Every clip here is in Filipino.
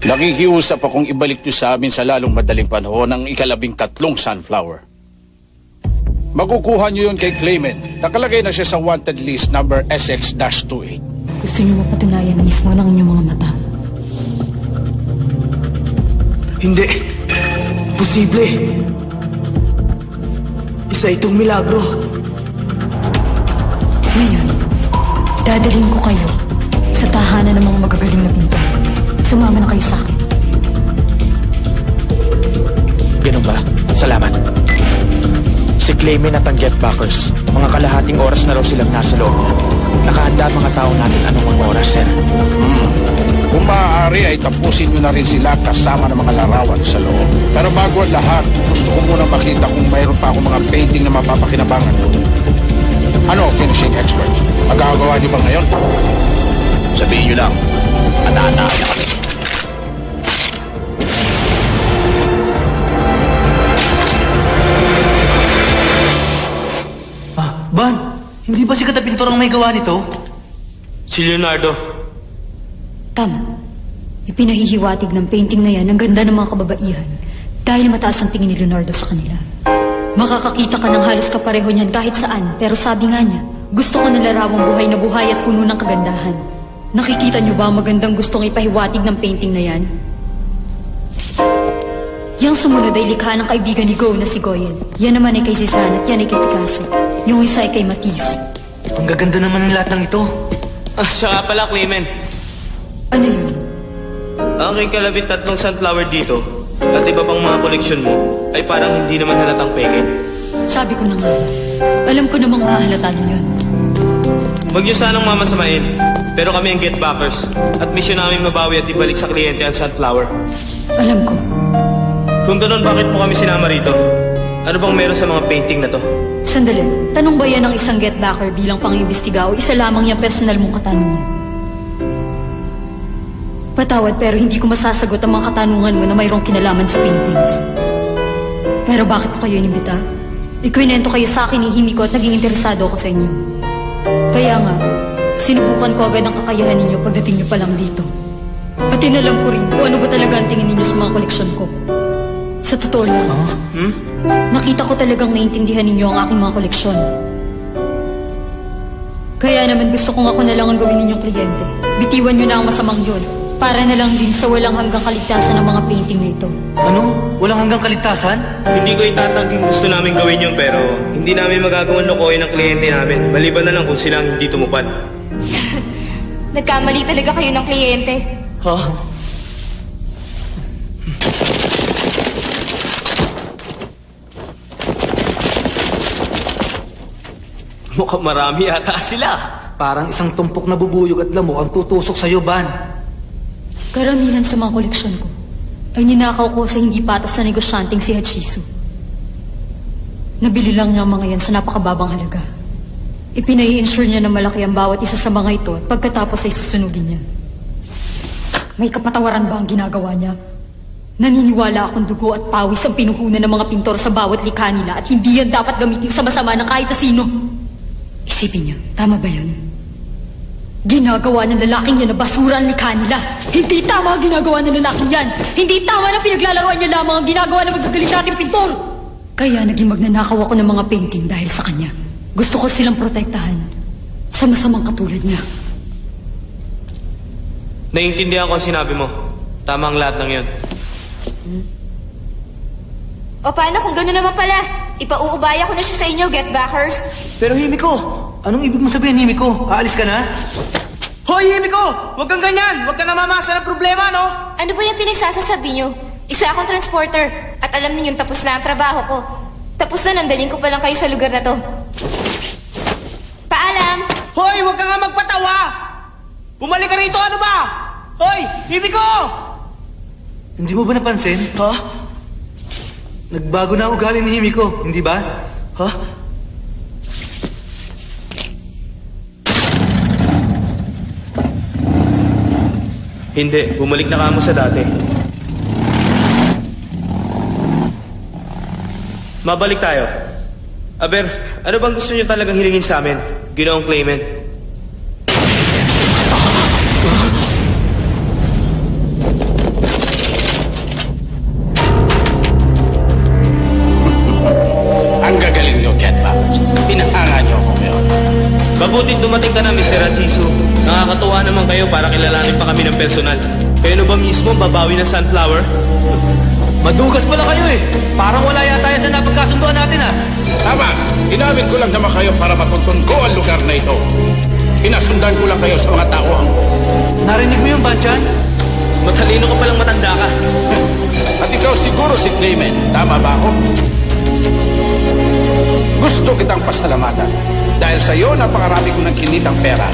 Nakikiusap akong ibalik niyo sa amin sa lalong madaling panahon ang ika-13 sunflower. Makukuha niyo yun kay Clayman. Nakalagay na siya sa wanted list number SX-28. Gusto niyo mapatunayan mismo ng inyong mga mata? Hindi. Posible. Isa itong milagro. Ngayon, dadalhin ko kayo sa tahanan ng mga magagaling na pintor. Sumama na kayo sa akin. Ganun ba? Salamat. Si Clayman at ang Getbackers, mga kalahating oras na raw silang nasa loob niya. Nakahanda ang mga tao natin anumang oras, sir. Kung maaari ay tapusin nyo na rin sila kasama ng mga larawan sa loob. Pero bago ang lahat, gusto ko muna makita kung mayroon pa akong mga painting na mapapakinabangan ko. Ano, finishing expert? Magagawa niyo ba ngayon? Sabihin niyo lang, ana-ana na kami. Ban, hindi ba si Katapintor ang may gawa nito? Si Leonardo. Tama. Ipinahihiwatig ng painting na yan ang ganda ng mga kababaihan dahil mataas ang tingin ni Leonardo sa kanila. Makakakita ka ng halos kapareho niyan kahit saan, pero sabi nga niya, gusto ko ng larawang buhay at puno ng kagandahan. Nakikita niyo ba ang magandang gustong ipahiwatig ng painting na yan? Yang sumunod ay likha ng kaibigan ni Go na si Goyen. Yan naman ay kay Cezanne at yan ay kay Picasso. Yung isa ay kay Matisse. Ang gaganda naman ng lahat ng ito. Siya nga pala, Clayman. Ano yun? Ang ika-13 sunflower dito at iba pang mga koleksyon mo ay parang hindi naman halatang peke. Sabi ko na nga, alam ko namang mahalata niyo yun. Huwag niyo sanang mamasamain, pero kami ang Getbackers at misyon namin mabawi at ibalik sa kliyente ang sunflower. Alam ko. Kung doon, bakit po kami sinama rito? Ano bang meron sa mga painting na to? Sandali, tanong ba yan ng isang Getbacker bilang pang-imbestiga o isa lamang yung personal mong katanungan? Patawad pero hindi ko masasagot ang mga katanungan mo na mayroong kinalaman sa paintings. Pero bakit ko kayo inimbita? Ikwinento kayo sa akin ni Himiko at naging interesado ako sa inyo. Kaya nga, sinubukan ko agad ang kakayahan ninyo pagdating niyo pa lang dito. At tinalam ko rin kung ano ba talaga ang tingin ninyo sa mga koleksyon ko. Sa totoo lang, nakita ko talagang naintindihan ninyo ang aking mga koleksyon. Kaya naman gusto kong ako na lang ang gawin ninyong kliyente. Bitiwan nyo na ang masamang yun, para na lang din sa walang hanggang kaligtasan ng mga painting na ito. Ano? Walang hanggang kaligtasan? Hindi ko itatangking gusto namin gawin yun, pero hindi namin magagawang lokohin ang kliyente namin. Maliban na lang kung sila ang hindi tumupad. Nagkamali talaga kayo ng kliyente. Ha? Mukhang marami yata sila. Parang isang tumpok na bubuyog at lamok ang tutusok sa'yo, Ban. Karamihan sa mga koleksyon ko ay ninakaw ko sa hindi patas na negosyanteng si Hachisu. Nabili lang niya ang mga yan sa napakababang halaga. Ipinai-insure niya na malaki ang bawat isa sa mga ito at pagkatapos ay susunugin niya. May kapatawaran ba ang ginagawa niya? Naniniwala akong dugo at pawis ang pinuhunan ng mga pintor sa bawat likha nila at hindi yan dapat gamitin sa masama ng kahit na sino. Isipin niyo, tama ba yun? Ginagawa ng lalaking yan na basura ang likha nila. Hindi tama ang ginagawa ng lalaking yan. Hindi tama na pinaglalaroan niya lamang ang ginagawa ng magagaling nating pintor. Kaya naging magnanakaw ako ng mga painting dahil sa kanya. Gusto ko silang protektahan sa masamang katulad niya. Naiintindihan ko ang sinabi mo. Tama ang lahat ng yun. O paano kung gano'n naman pala? Ipauubaya ko na siya sa inyo, Getbackers. Pero Himiko, anong ibig mo sabihin, Himiko? Aalis ka na? Hoy, Himiko! Huwag kang ganyan! Huwag ka namamasa ng problema, no? Ano ba yung pinagsasasabi niyo? Isa akong transporter at alam ninyong tapos na ang trabaho ko. Tapos na, nandaling ko pa lang kayo sa lugar na to. Paalam! Hoy, huwag ka nga magpatawa! Bumalik ka rito, ano ba? Hoy, Himiko! Hindi mo ba napansin? Ha? Nagbago na ang ugali ni Himiko, hindi ba? Ha? Hindi, bumalik na kamo sa dati. Mabalik tayo. Aber, ano bang gusto niyo talagang hilingin sa amin, Ginoong Clayman? kayo para kilalanin pa kami ng personal. Kayo na ba mismo ang babawi ng Sunflower? Madugas pala kayo eh. Parang wala yata yan sa napagkasunduan natin ah. Tama! Ginamit ko lang naman kayo para matuntun ko ang lugar na ito. Pinasundan ko lang kayo sa mga tauhan ko. Narinig mo yun, Banchan? Matalino ka palang matanda ka. At ikaw siguro si Clement. Tama ba ako? Gusto kitang pasalamatan. Dahil sa iyo, napakarami ko ng kinitang pera.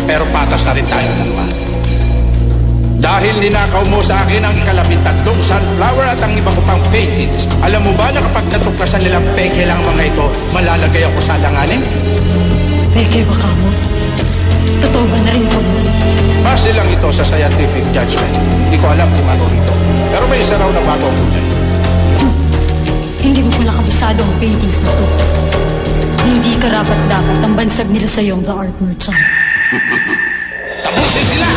Pero patas na rin tayong dalawa. Dahil ninakaw mo sa akin ang ika-13 sunflower at ang iba ko pang paintings. Alam mo ba na kapag natuklasan nilang peke lang mga ito, malalagay ako sa langanin? Peke ba ka mo? Totoo ba na rin ikaw yun? Base lang ito sa scientific judgment. Hindi ko alam kung ano rito. Pero may isa raw na bago ang kulay. Hindi mo pala kabisado ang paintings na to. Hindi karapat-dapat ang bansag nila sa iyong The Art Merchant. Tapusin sila!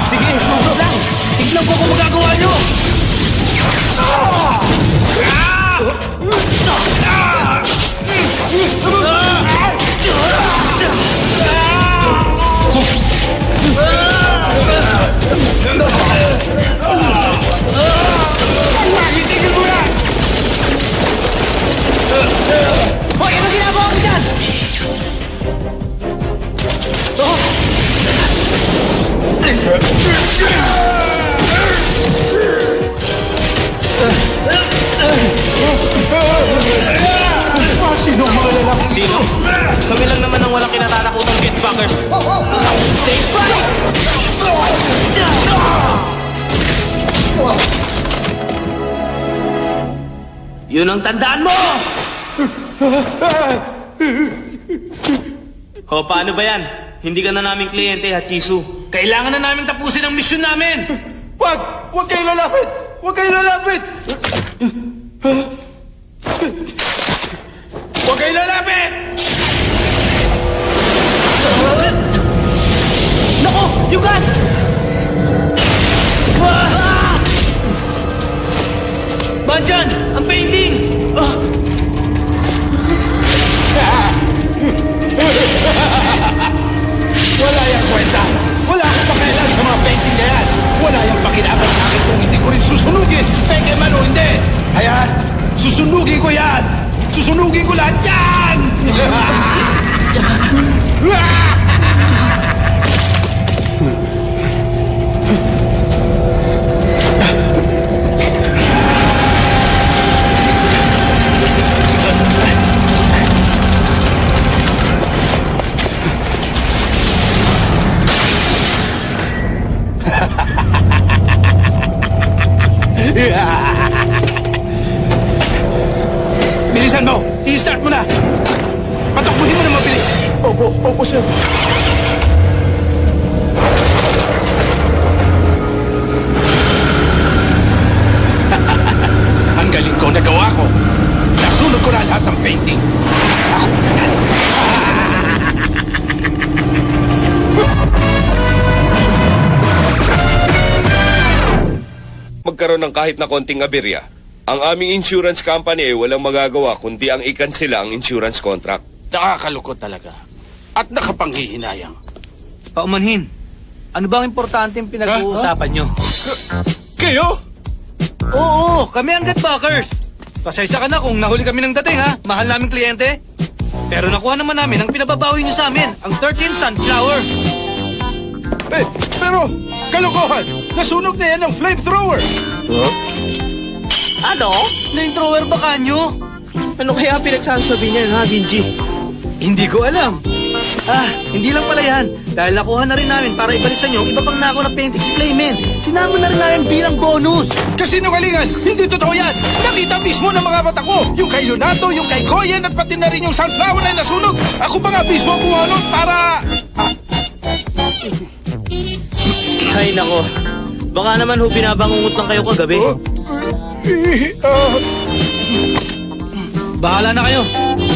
Sige, sugod lang. Tignan ko kung magagawa nyo. Hoy, ano ginagawa mo dyan? Sino ang mga lalaki? Sino? Kami lang naman ang walang kinatatakutang Getbackers. Stay back! Yun ang tandaan mo! O, paano ba yan? Hindi ka na naming kliyente, Hachisu. Kailangan na namin tapusin ang misyon namin. Wag! Huwag kayo lalapit! Huwag kayo lalapit! Huwag kayo lalapit! Nako! Yugas! Banchan! Ang paintings! Wala yung kwenta! Wala akong pakialam sa mga painting na yan! Wala yung pakilaban sa akin kung hindi ko rin susunugin! Peke man o hindi! Ayan! Susunugin ko yan! Susunugin ko lahat yan! Bilisan mo! I-start mo na! Patakbuhin mo na mabilis! Opo, sir. Ang galing ko, nagawa ko. Nasunod ko na lahat ng painting. Ako nanalo. Magkaroon ng kahit na konting aberya, ang aming insurance company ay walang magagawa kundi ang ikansela ang insurance contract. Nakakalukot talaga. At nakapanghihinayang. Paumanhin, ano bang importante yung pinag-uusapan nyo? Kayo? Oo, kami ang Getbackers. Pasensya ka na kung nahuli kami ng dating ha. Mahal naming kliyente. Pero nakuha naman namin ang pinababawi nyo sa amin, ang 13 Sunflower. Pero, kalokohan! Nasunog na yan ng flamethrower! Ano? Flamethrower ba kanyo? Ano kaya pinagsasabi niyan, ha, Ginji? Hindi ko alam. Hindi lang pala yan. Dahil nakuha na rin namin para ibalik sa inyo ang iba pang nako na painting si Clayman. Sinama na rin namin bilang bonus. Kasinungalingan! Hindi totoo yan! Nakita mismo ng mga mata ko! Yung kay Leonardo, yung kay Goyen, at pati na rin yung sunflower na nasunog! Ako pa nga mismo ang bumalot para... Ay, nako. Baka naman ho, binabangungot lang kayo kagabi. Bahala na kayo.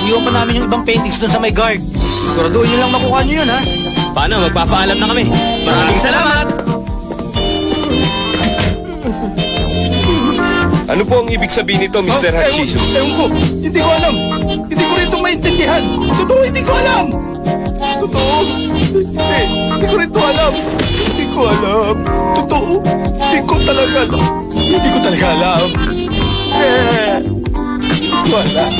Iwan pa namin yung ibang paintings doon sa may guard. Siguraduhin nyo lang makuha nyo yun, ha? Paano? Magpapaalam na kami. Maraming salamat! Ano po ang ibig sabihin nito, Mr. Hachisu? Ewan ko. Hindi ko alam. Hindi ko rin ito maintindihan. Totoo, hindi ko alam. Totoo? Hindi ko rin to alam. Hindi ko alam. Totoo? Hindi ko talaga alam. Hindi ko talaga alam. Hindi ko alam.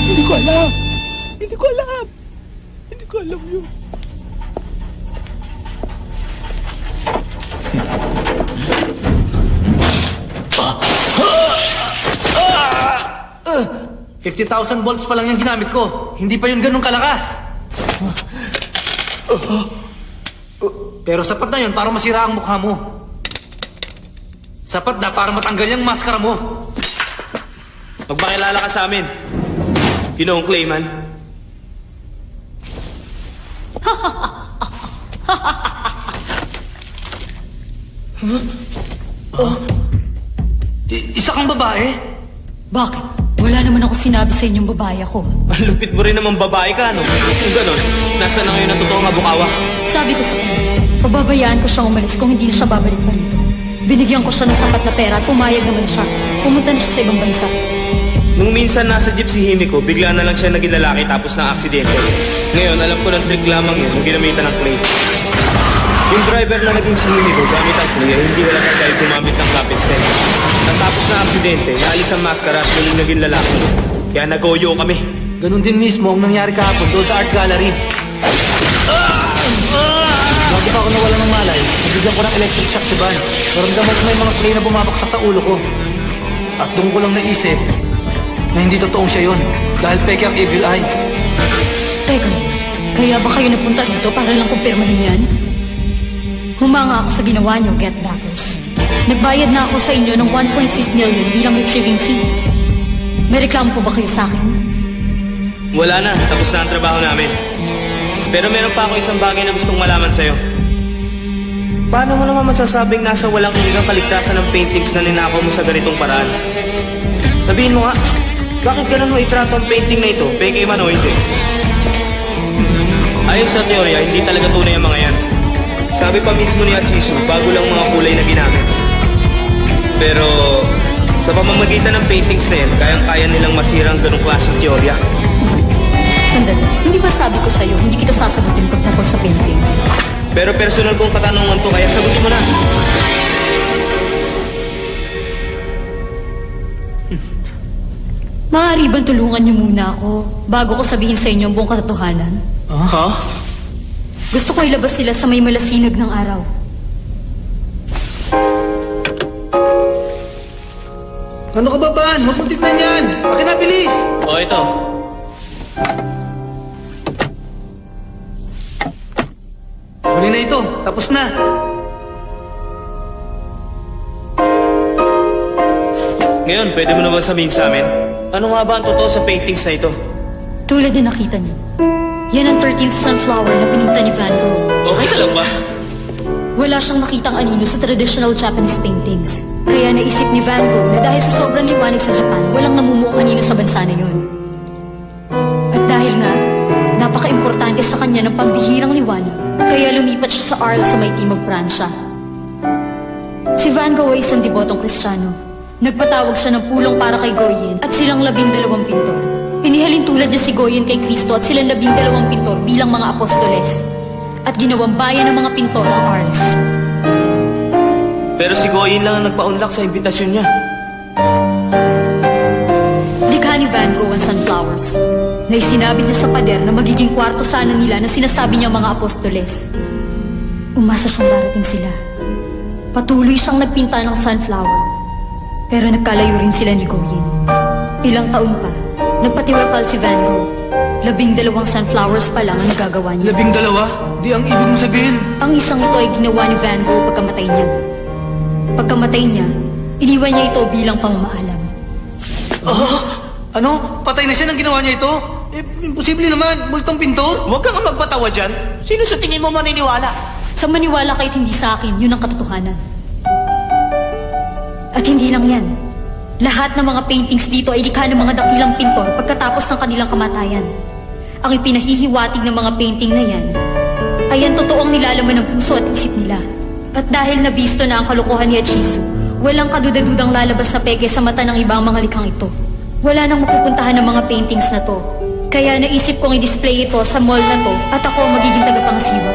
Hindi ko alam. Hindi ko alam. Hindi ko alam yun. Ah! 50,000 volts pa lang yung ginamit ko. Hindi pa yun ganun kalakas. Pero sapat na yun para masira ang mukha mo. Sapat na para matanggal yung maskara mo. Magpakilala ka sa amin. Ginoong Clayman. Isa kang babae? Bakit? Wala naman ako sinabi sa inyong babae ako. Ang lupit mo rin naman babae ka, no? Kung ganon, nasa na ngayon ang totoong abukawa? Sabi ko sa kanya, pababayaan ko siyang umalis kung hindi na siya babalik pa rito. Binigyan ko siya ng sapat na pera at pumayag naman siya. Pumunta na siya sa ibang bansa. Nung minsan nasa jeep si Himiko, bigla na lang siya naging lalaki tapos na aksidente. Ngayon, alam ko ng trick lamang yun nung ginamitan ng clay. Yung driver na naging si Himiko gamit ang clay ay hindi wala dahil gumamit ng capit set. Natapos na aksidente, naalis ang maskara at muling naging lalaki. Kaya nag-oyo kami. Ganun din mismo ang nangyari kahapon doon sa art gallery. Bago pa ako nawala ng malay, nabigyan ko ng electric shock si Van. Naramdaman ko may mga clay na bumabaksak sa ulo ko. At doon ko lang naisip na hindi totoong siya yun dahil peke ang evil eye. Teka, kaya ba kayo napunta dito para lang kumpirmahin yan? Humanga ako sa ginawa niyo, Get Backers. Nagbayad na ako sa inyo ng 1.8 million bilang retrieving fee. May reklamo po ba kayo sa akin? Wala na, tapos na ang trabaho namin. Pero meron pa ako isang bagay na gustong malaman sa'yo. Paano mo naman masasabing nasa walang hanggang kaligtasan ng paintings na ninakaw mo sa ganitong paraan? Sabihin mo nga, bakit ganun mo itrato ang painting na ito, peke man o hindi? Ayon sa teorya, hindi talaga tunay ang mga yan. Sabi pa mismo ni Achisu, bago lang mga kulay na ginamit. Pero sa pamamagitan ng paintings na yan, kayang-kaya nilang masira ang ganong klaseng teorya. Sandali, hindi ba sabi ko sa'yo, hindi kita sasagutin pagtapos sa paintings? Pero personal kong katanungan to, kaya sagutin mo na. Maaari bang tulungan niyo muna ako bago ko sabihin sa inyo ang buong katotohanan? Huh? Gusto ko ilabas sila sa may malasinag ng araw. Ano ka ba, Van? Huwag mong tignan yan! Akin na, bilis! O, ito. Huli na ito. Tapos na. Ngayon, pwede mo na bang sabihin sa amin? Ano nga ba ang totoo sa paintings na ito? Tulad na nakita niyo. Yan ang 13th sunflower na pininta ni Van Gogh. Okay ka lang ba? Wala siyang nakitang anino sa traditional Japanese paintings. Kaya naisip ni Van Gogh na dahil sa sobrang liwanag sa Japan, walang namumuong anino sa bansa na yun. At dahil nga, napaka-importante sa kanya ng pambihirang liwanag, kaya lumipat siya sa Arles sa may timog Pransya. Si Van Gogh ay isang debotong Kristiyano. Nagpatawag siya ng pulong para kay Goyen at silang 12 pintor. Inihalin tulad niya si Goyen kay Kristo at silang 12 pintor bilang mga apostoles. At ginawang bayan ng mga pintor ang Arles. Pero si Goyen lang ang nagpa-unlock sa imbitasyon niya. Likha ni Van Gogh ang sunflowers. Na isinabit niya sa pader na magiging kwarto sana nila na sinasabi niya mga apostoles. Umasa siyang darating sila. Patuloy siyang nagpinta ng sunflower. Pero nagkalayo rin sila ni Goyen. Ilang taon pa, nagpatiwakal si Van Gogh. 12 sunflowers pa lang ang nagagawa niya. 12? Di ang ibig mong sabihin. Ang isang ito ay ginawa ni Van Gogh pagkamatay niya. Pagkamatay niya, iniwan niya ito bilang pamamaalam. Ano? Patay na siya nang ginawa niya ito? Imposible naman. Multong pintor. Huwag kang magpatawa dyan. Sino sa tingin mo maniniwala? Sa maniwala kahit hindi sa akin, yun ang katotohanan. At hindi lang yan. Lahat ng mga paintings dito ay likha ng mga dakilang pintor pagkatapos ng kanilang kamatayan. Ang ipinahihiwatig ng mga painting na yan ay ang totoong nilalaman ng puso at isip nila. At dahil nabisto na ang kalokohan ni Achisu, walang kadudadudang lalabas sa peke sa mata ng ibang mga likhang ito. Wala nang mapupuntahan ng mga paintings na to Kaya naisip kong i-display ito sa mall na to at ako ang magiging tagapangasiwa.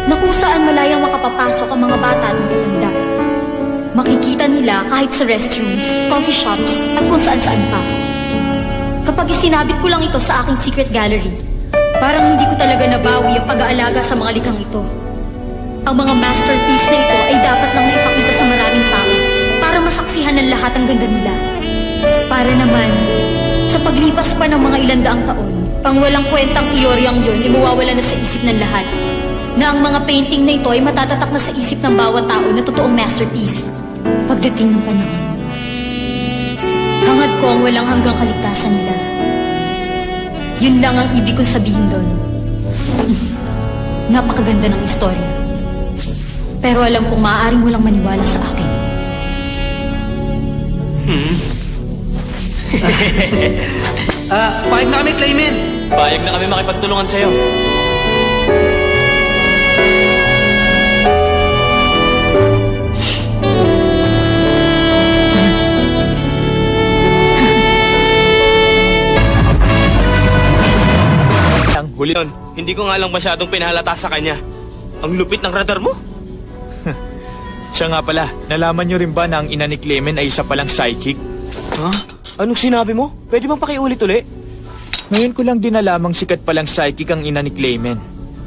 Na kung saan malayang makapapasok ang mga bata at matatanda. Makikita nila kahit sa restrooms, coffee shops at kung saan-saan pa. Kapag isinabit ko lang ito sa aking secret gallery, parang hindi ko talaga nabawi ang pag-aalaga sa mga likhang ito. Ang mga masterpiece na ito ay dapat lang naipakita sa maraming tao para masaksihan ng lahat ang ganda nila. Para naman, sa paglipas pa ng mga ilandaang taon, ang walang kwentang teoryang yun ay mawawala na sa isip ng lahat. Na ang mga painting na ito ay matatatak na sa isip ng bawat tao na totoong masterpiece. Pagdating ng panahon, hangad ko ang walang hanggang kaligtasan nila. Yun lang ang ibig kong sabihin doon. Napakaganda ng istorya. Pero alam kong maaaring walang maniwala sa akin. Pahig na kami, Clayman. Payag na kami makipagtulungan sa'yo. Huli. Hindi ko nga lang masyadong pinahalata sa kanya. Ang lupit ng radar mo. Siya nga pala, nalaman niyo rin ba na ang ina ni Clement ay isa palang psychic? Ha? Anong sinabi mo? Pwede bang pakiulit uli? Ngayon ko lang din nalamang sikat palang psychic ang ina ni Clement.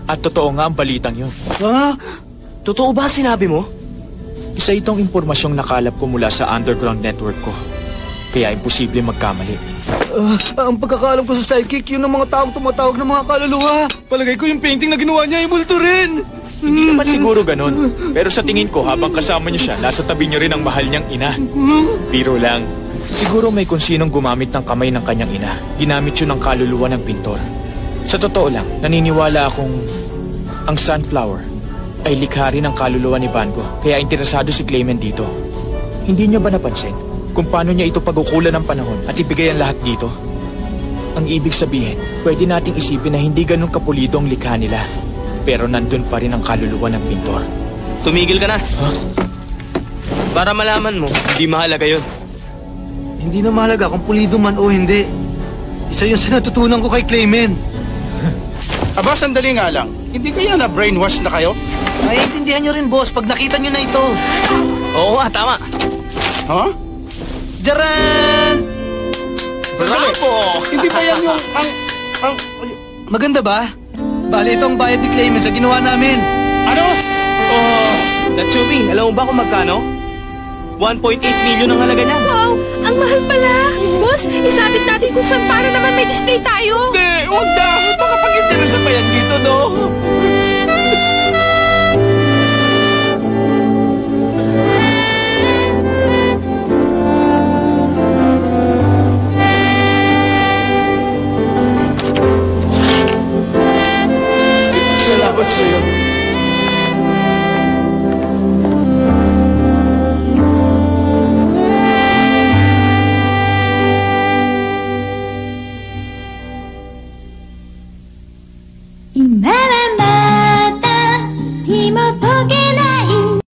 At totoo nga ang balitang yun. Ha? Totoo ba sinabi mo? Isa itong impormasyong nakalap ko mula sa underground network ko. Kaya imposible magkamali. Ang pagkakaalam ko sa psychic, yun ang mga taong tumatawag ng mga kaluluwa. Palagay ko yung painting na ginawa niya ay multo rin. Hindi naman siguro ganun. Pero sa tingin ko, habang kasama niyo siya, nasa tabi niyo rin ang mahal niyang ina. Biro lang. Siguro may kung sinong gumamit ng kamay ng kanyang ina. Ginamit yun ng kaluluwa ng pintor. Sa totoo lang, naniniwala akong ang sunflower ay likha rin ng kaluluwa ni Van Gogh. Kaya interesado si Clement dito. Hindi niyo ba napansin kung paano niya ito pagukulan ng panahon at ibigay ang lahat dito? Ang ibig sabihin, pwede nating isipin na hindi ganun kapulido ang likha nila. Pero nandun pa rin ang kaluluwa ng pintor. Tumigil ka na. Para malaman mo, hindi mahalaga yun. Hindi na mahalaga kung pulido man o hindi. Isa yun sa natutunan ko kay Clayman. Aba, sandali nga lang. Hindi kaya na brainwash na kayo? Naiintindihan nyo rin, boss, pag nakita nyo na ito. Oo nga, tama. Ha? Jaran! Bravo! Hindi ba yan yung Maganda ba? Bale, ito ang bayad ni Clayman sa ginawa namin. Ano? Oh, Natsumi, alam mo ba kung magkano? 1.8 million ang halaga niya. Wow, ang mahal pala. Boss, isabit natin kung saan para naman may display tayo.